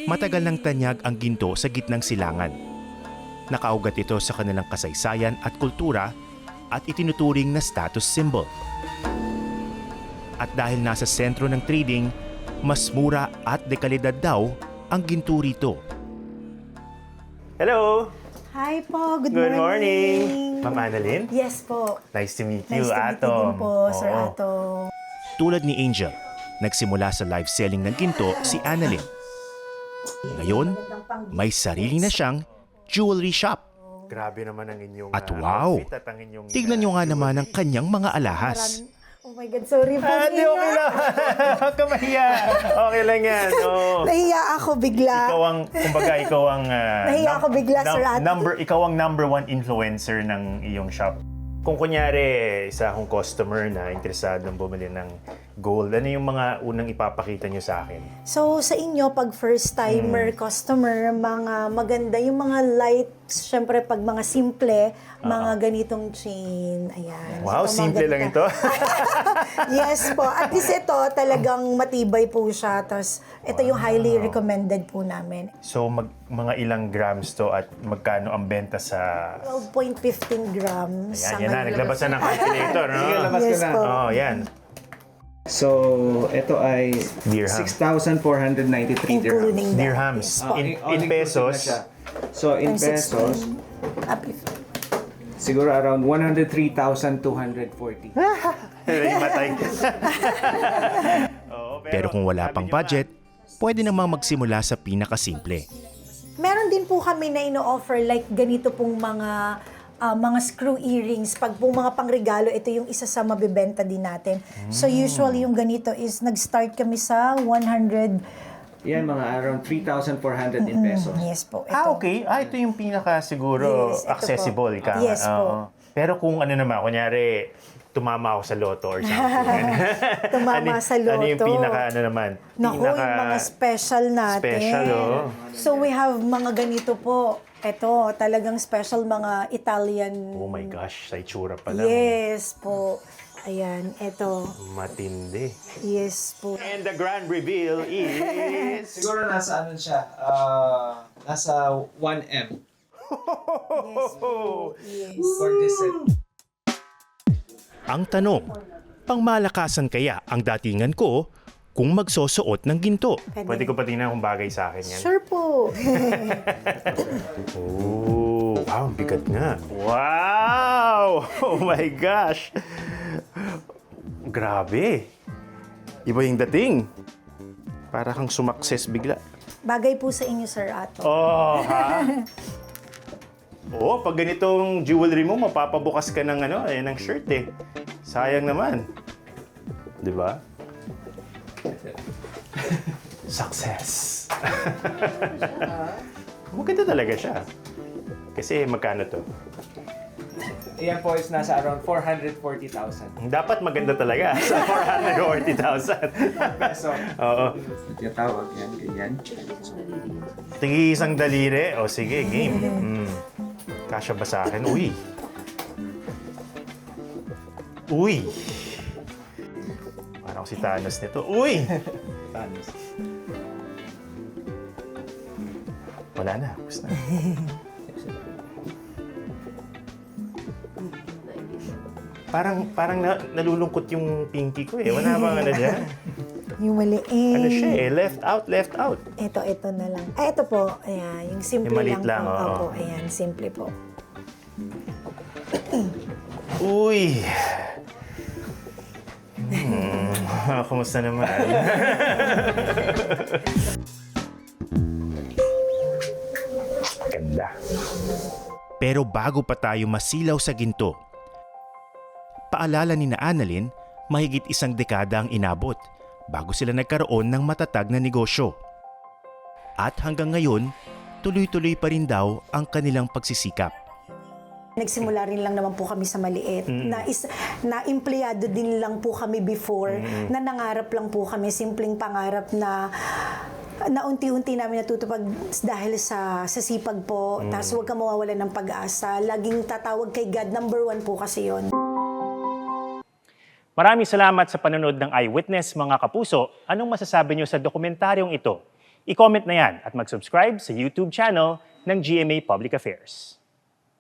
Matagal ng tanyag ang ginto sa gitnang silangan. Nakaugat ito sa kanilang kasaysayan at kultura at itinuturing na status symbol. At dahil nasa sentro ng trading, mas mura at dekalidad daw ang ginto rito. Hello! Hi po, good Good morning. morning! Ma'am Annalyn? Yes po. Nice to meet you, Nice to meet you Atom. din po, Sir Oo. Atom. Tulad ni Angel, nagsimula sa live selling ng ginto si Annalyn. Ngayon, may sarili na siyang jewelry shop. Grabe naman ang inyong At wow, outfit at ang inyong tignan nyo nga naman ang kanyang mga alahas. Oh my God, sorry po. Hindi, okay lang. Huwag ka mahiya. Okay lang yan. Oh. Nahiya ako bigla. Ikaw ang, kumbaga, ikaw ang... Nahiya ako bigla, Sir Atom. ikaw ang number one influencer ng iyong shop. Kung kunyari, isa akong customer na interesadong bumili ng gold, ano yung mga unang ipapakita nyo sa akin? So, sa inyo, pag first-timer customer, mga maganda, yung mga lights, syempre, pag mga simple, mga ganitong chain, ayan. Wow, So, simple maganda. lang ito. Yes po. At least ito, talagang matibay po siya. Tapos, ito yung highly recommended po namin. So, mga ilang grams to at magkano ang benta sa... 12.15 grams. Yan na, naglabas na ng calculator, no? Sige, labas Yes ko na. po. Oh, yan. So, ito ay Dirham. 6,493 dirhams. Including that. Dirhams. Yes po. In All-inclusive pesos, na siya. So, in Times pesos, 16, up if- siguro around 103,240. may matay. Oo, Pero kung wala sabi pang nyo budget, pwede namang magsimula sa pinakasimple. Meron din po kami na ino-offer like ganito pong mga screw earrings. Pag po mga pangregalo, ito yung isa sa mabibenta din natin. So usually yung ganito is nag-start kami sa 100. Yan, mga around 3,400 in pesos. Yes po. Ito. okay. Ito yung pinaka siguro Yes, ito po. accessible. Ika. Yes po. Oo. Pero kung ano naman, kunyari, tumama ako sa loto or something. Tumama sa Ano yung loto. pinaka ano naman? Naku, yung mga special natin. Special, oh. So we have mga ganito po. Ito, talagang special mga Italian. Oh my gosh, sa itsura pa lang. Yes po. Ayan, ito. Matindi. Yes po. And the grand reveal is... Siguro nasa ano siya, nasa 1M Yes po. Yes. for this set. Ang tanong, pangmalakasan kaya ang datingan ko kung magsosuot ng ginto? Pwede ko pa tingnan kung bagay sa akin yan. Sure po. Oh, wow, bigat nga. Wow! Oh my gosh! Grabe! Iba yung dating. Para kang sumakses bigla. Bagay po sa inyo, Sir Ato. Oh, ha? Oo, pag ganitong jewelry mo, mapapabukas ka ng, ng shirt eh. Sayang naman. Di ba? Success. Maganda talaga siya. Kasi magkano to? Yan po is nasa around 440,000 Dapat maganda talaga sa 440,000. peso. Oo. Yung tawag yan, ganyan. Tigi isang daliri. O sige, game. Kasya ba sa akin? Uy. Uy. Parang si Thanos nito. Uy! Thanos. Wala na. Basta. Parang nalulungkot yung pinky ko eh. Wala bang ano dyan? Yung maliit. Ano siya eh? Left out, left out. Ito na lang. Ay, ito po. Ayan, yung simple Yung maliit lang, po. oo. Opo, ayan, simple po. Uy! Kumusta naman? Ganda. Pero bago pa tayo masilaw sa ginto, paalala ni na Annalyn, mahigit isang dekada ang inabot bago sila nagkaroon ng matatag na negosyo. At hanggang ngayon, tuloy-tuloy pa rin daw ang kanilang pagsisikap. Nagsimula rin lang naman po kami sa maliit. Na empleyado din lang po kami before. Na nangarap lang po kami. Simpleng pangarap na unti-unti namin natutupag dahil sa sipag po. Tapos huwag ka mawawalan ng pag-asa. Laging tatawag kay God. Number 1 po kasi yon. Maraming salamat sa panonood ng Eyewitness, mga kapuso. Anong masasabi niyo sa dokumentaryong ito? I-comment na yan at mag-subscribe sa YouTube channel ng GMA Public Affairs.